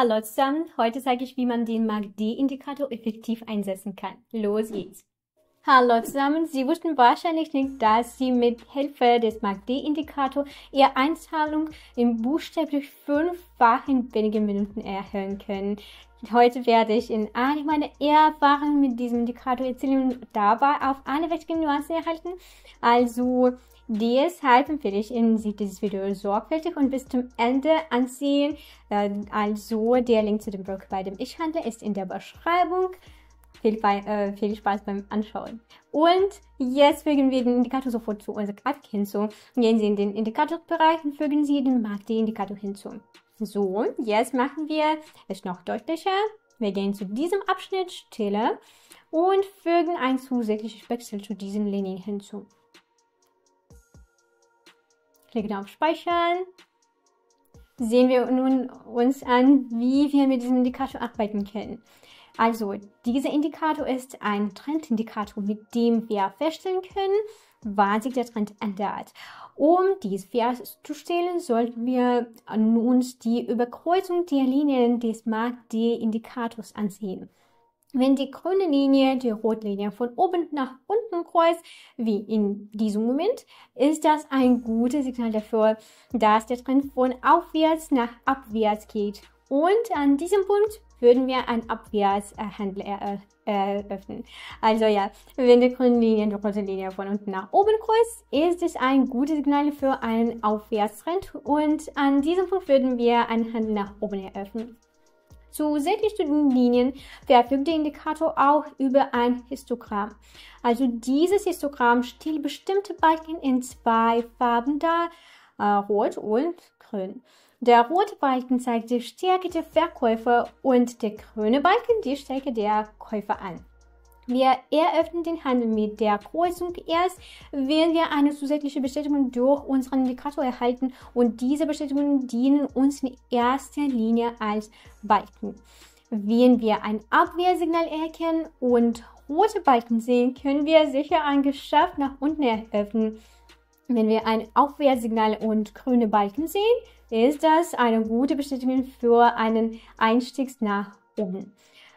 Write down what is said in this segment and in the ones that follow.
Hallo zusammen, heute zeige ich, wie man den MACD-Indikator effektiv einsetzen kann. Los geht's! Hallo zusammen, Sie wussten wahrscheinlich nicht, dass Sie mit Hilfe des MACD-Indikators Ihre Einzahlung in buchstäblich 5-fach in wenigen Minuten erhöhen können. Heute werde ich in alle meine Erfahrungen mit diesem Indikator erzählen und dabei auf alle wichtigen Nuancen erhalten. Also deshalb empfehle ich Ihnen, Sie dieses Video sorgfältig und bis zum Ende ansehen. Also der Link zu dem Broker, bei dem ich handle, ist in der Beschreibung. Viel Spaß beim Anschauen. Und jetzt fügen wir den Indikator sofort zu unserer Grafik hinzu. Gehen Sie in den Indikatorbereich und fügen Sie den MACD-Indikator hinzu. So, jetzt machen wir es noch deutlicher. Wir gehen zu diesem Abschnitt Stille und fügen ein zusätzliches Wechsel zu diesen Linien hinzu. Klicken auf Speichern. Sehen wir nun uns an, wie wir mit diesem Indikator arbeiten können. Also, dieser Indikator ist ein Trendindikator, mit dem wir feststellen können, wann sich der Trend ändert. Um dies festzustellen, sollten wir uns die Überkreuzung der Linien des MACD-Indikators ansehen. Wenn die grüne Linie die rote Linie von oben nach unten kreuzt, wie in diesem Moment, ist das ein gutes Signal dafür, dass der Trend von aufwärts nach abwärts geht. Und an diesem Punkt würden wir einen Abwärtshandel eröffnen. Also ja, wenn die grüne Linie die rote Linie von unten nach oben kreuzt, ist es ein gutes Signal für einen Aufwärtstrend. Und an diesem Punkt würden wir einen Handel nach oben eröffnen. Zusätzlich zu den Linien verfügt der Indikator auch über ein Histogramm. Also dieses Histogramm stellt bestimmte Balken in 2 Farben dar, rot und grün. Der rote Balken zeigt die Stärke der Verkäufer und der grüne Balken die Stärke der Käufer an. Wir eröffnen den Handel mit der Kreuzung erst, wenn wir eine zusätzliche Bestätigung durch unseren Indikator erhalten, und diese Bestätigungen dienen uns in erster Linie als Balken. Wenn wir ein Abwehrsignal erkennen und rote Balken sehen, können wir sicher ein Geschäft nach unten eröffnen. Wenn wir ein Aufwärtssignal und grüne Balken sehen, ist das eine gute Bestätigung für einen Einstieg nach oben.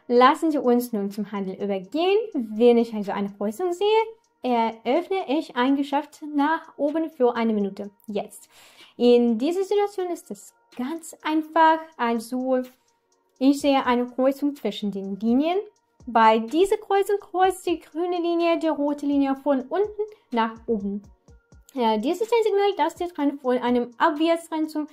Lassen Sie uns nun zum Handel übergehen. Wenn ich also eine Kreuzung sehe, eröffne ich ein Geschäft nach oben für 1 Minute. Jetzt. In dieser Situation ist es ganz einfach. Also ich sehe eine Kreuzung zwischen den Linien. Bei dieser Kreuzung kreuzt die grüne Linie die rote Linie von unten nach oben. Dies ist ein Signal, dass der Trend von einem Abwärtstrend zum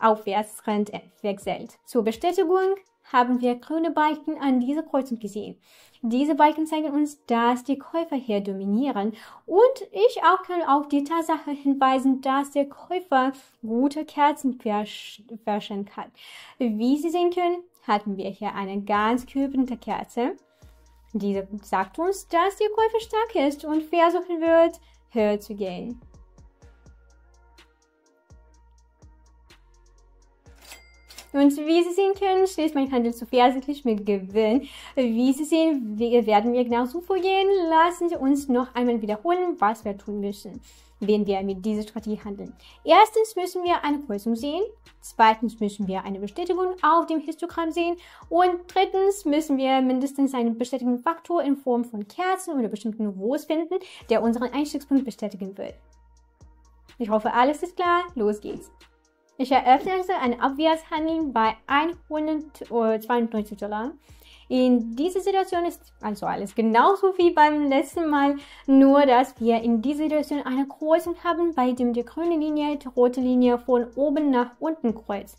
Aufwärtstrend wechselt. Zur Bestätigung haben wir grüne Balken an dieser Kreuzung gesehen. Diese Balken zeigen uns, dass die Käufer hier dominieren, und ich auch kann auf die Tatsache hinweisen, dass der Käufer gute Kerzen verschenken kann. Wie Sie sehen können, hatten wir hier eine ganz kühlende Kerze. Diese sagt uns, dass der Käufer stark ist und versuchen wird, höher zu gehen. Und wie Sie sehen können, schließt mein Handel zuversichtlich mit Gewinn. Wie Sie sehen, werden wir genauso vorgehen. Lassen Sie uns noch einmal wiederholen, was wir tun müssen, wenn wir mit dieser Strategie handeln. Erstens müssen wir eine Kreuzung sehen. Zweitens müssen wir eine Bestätigung auf dem Histogramm sehen. Und drittens müssen wir mindestens einen bestätigenden Faktor in Form von Kerzen oder bestimmten Niveaus finden, der unseren Einstiegspunkt bestätigen wird. Ich hoffe, alles ist klar. Los geht's. Ich eröffne also einen Abwärtshandel bei $192. In dieser Situation ist also alles genauso wie beim letzten Mal, nur dass wir in dieser Situation eine Kreuzung haben, bei dem die grüne Linie die rote Linie von oben nach unten kreuzt.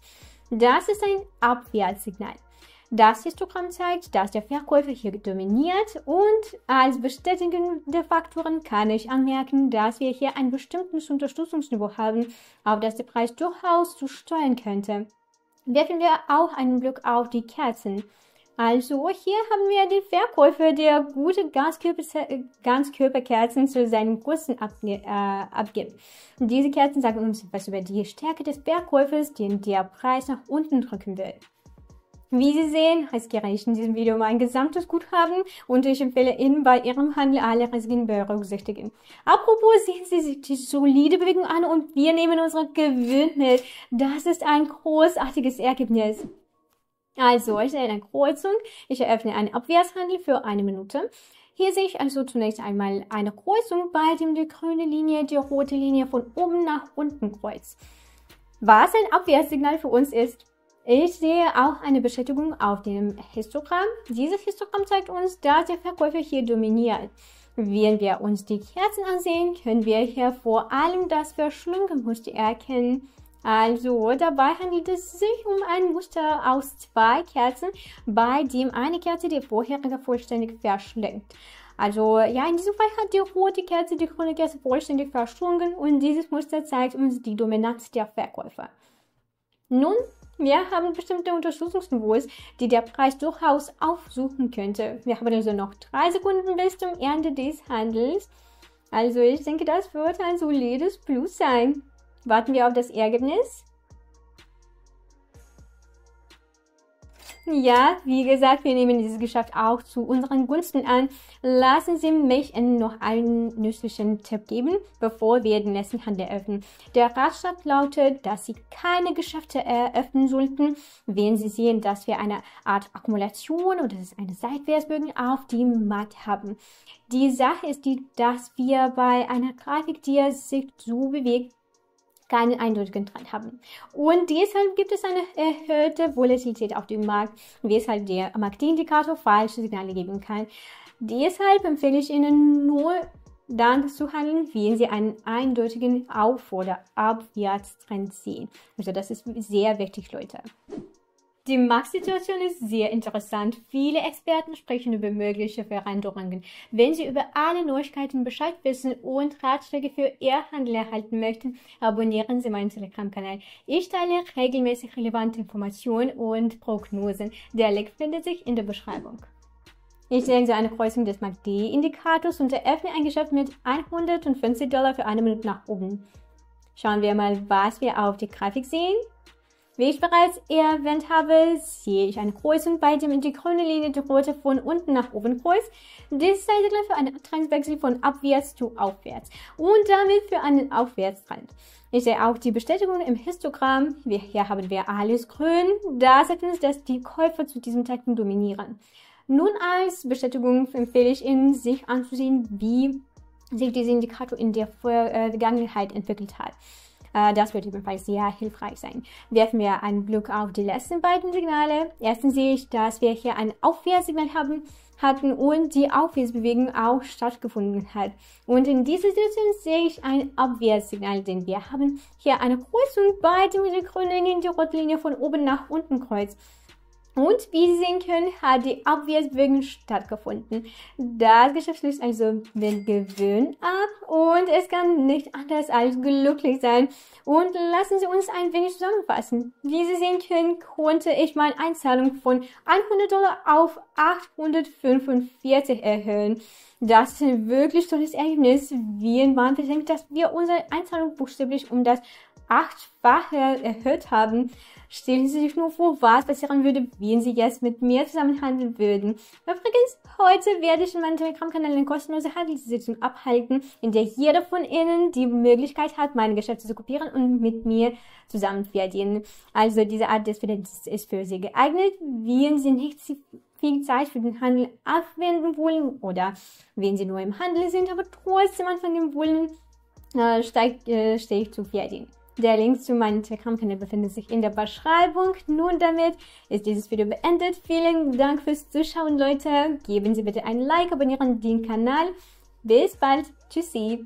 Das ist ein Abwärtssignal. Das Histogramm zeigt, dass der Verkäufer hier dominiert, und als bestätigende Faktoren kann ich anmerken, dass wir hier ein bestimmtes Unterstützungsniveau haben, auf das der Preis durchaus zu steuern könnte. Werfen wir auch einen Blick auf die Kerzen. Also hier haben wir den Verkäufer, der gute Ganzkörperkerzen zu seinen Kursen abgibt. Diese Kerzen sagen uns etwas über die Stärke des Verkäufers, den der Preis nach unten drücken will. Wie Sie sehen, riskiere ich in diesem Video mein gesamtes Guthaben, und ich empfehle Ihnen, bei Ihrem Handel alle Risiken berücksichtigen. Apropos, sehen Sie sich die solide Bewegung an und wir nehmen unsere Gewinn mit. Das ist ein großartiges Ergebnis. Also, ich sehe eine Kreuzung. Ich eröffne einen Abwärtshandel für 1 Minute. Hier sehe ich also zunächst einmal eine Kreuzung, bei dem die grüne Linie die rote Linie von oben nach unten kreuzt. Was ein Abwärtssignal für uns ist. Ich sehe auch eine Bestätigung auf dem Histogramm. Dieses Histogramm zeigt uns, dass der Verkäufer hier dominiert. Wenn wir uns die Kerzen ansehen, können wir hier vor allem das Verschlungenmuster erkennen. Also dabei handelt es sich um ein Muster aus 2 Kerzen, bei dem eine Kerze die vorherige vollständig verschlingt. Also ja, in diesem Fall hat die rote Kerze die grüne Kerze vollständig verschlungen und dieses Muster zeigt uns die Dominanz der Verkäufer. Nun, wir haben bestimmte Unterstützungsniveaus, die der Preis durchaus aufsuchen könnte. Wir haben also noch 3 Sekunden bis zum Ende des Handels. Also ich denke, das wird ein solides Plus sein. Warten wir auf das Ergebnis. Ja, wie gesagt, wir nehmen dieses Geschäft auch zu unseren Gunsten an. Lassen Sie mich Ihnen noch einen nützlichen Tipp geben, bevor wir den nächsten Handel eröffnen. Der Ratschlag lautet, dass Sie keine Geschäfte eröffnen sollten, wenn Sie sehen, dass wir eine Art Akkumulation oder eine Seitwärtsbewegung auf dem Markt haben. Die Sache ist die, dass wir bei einer Grafik, die sich so bewegt, keinen eindeutigen Trend haben. Und deshalb gibt es eine erhöhte Volatilität auf dem Markt, weshalb der Marktindikator falsche Signale geben kann. Deshalb empfehle ich Ihnen nur dann zu handeln, wenn Sie einen eindeutigen Auf- oder Abwärtstrend sehen. Also das ist sehr wichtig, Leute. Die Marktsituation ist sehr interessant. Viele Experten sprechen über mögliche Veränderungen. Wenn Sie über alle Neuigkeiten Bescheid wissen und Ratschläge für Ihr Handel erhalten möchten, abonnieren Sie meinen Telegram-Kanal. Ich teile regelmäßig relevante Informationen und Prognosen. Der Link findet sich in der Beschreibung. Ich sehe eine Kreuzung des MACD-Indikators und eröffne ein Geschäft mit $150 für 1 Minute nach oben. Schauen wir mal, was wir auf der Grafik sehen. Wie ich bereits erwähnt habe, sehe ich eine Kreuzung, bei dem die grüne Linie die rote von unten nach oben kreuzt. Dies ist ein Signal für einen Trendwechsel von abwärts zu aufwärts und damit für einen Aufwärtstrend. Ich sehe auch die Bestätigung im Histogramm. Hier haben wir alles grün. Da sagt uns, dass die Käufer zu diesem Zeitpunkt dominieren. Nun als Bestätigung empfehle ich Ihnen, sich anzusehen, wie sich dieser Indikator in der Vergangenheit entwickelt hat. Das wird ebenfalls sehr hilfreich sein. Werfen wir einen Blick auf die letzten beiden Signale. Erstens sehe ich, dass wir hier ein Aufwärtssignal hatten und die Aufwärtsbewegung auch stattgefunden hat. Und in dieser Situation sehe ich ein Abwärtssignal, denn wir haben hier eine Kreuzung, bei dem die grüne Linie die rote Linie von oben nach unten kreuzt. Und wie Sie sehen können, hat die Abwärtsbewegung stattgefunden. Das Geschäft schließt also mit Gewinn ab und es kann nicht anders als glücklich sein. Und lassen Sie uns ein wenig zusammenfassen. Wie Sie sehen können, konnte ich meine Einzahlung von $100 auf 845 erhöhen. Das ist ein wirklich tolles Ergebnis, wenn man bedenkt, dass wir unsere Einzahlung buchstäblich um das 8-fache erhöht haben. Stellen Sie sich nur vor, was passieren würde, wenn Sie jetzt mit mir zusammen handeln würden. Übrigens, heute werde ich in meinem Telegram-Kanal eine kostenlose Handelssitzung abhalten, in der jeder von Ihnen die Möglichkeit hat, meine Geschäfte zu kopieren und mit mir zusammen verdienen. Also diese Art des Finanzes ist für Sie geeignet, wenn Sie nicht viel Zeit für den Handel aufwenden wollen oder wenn Sie nur im Handel sind, aber trotzdem anfangen wollen, stehe ich zu verdienen. Der Link zu meinem Telegram-Kanal befindet sich in der Beschreibung. Nun damit ist dieses Video beendet. Vielen Dank fürs Zuschauen, Leute. Geben Sie bitte ein Like, abonnieren den Kanal. Bis bald. Tschüssi.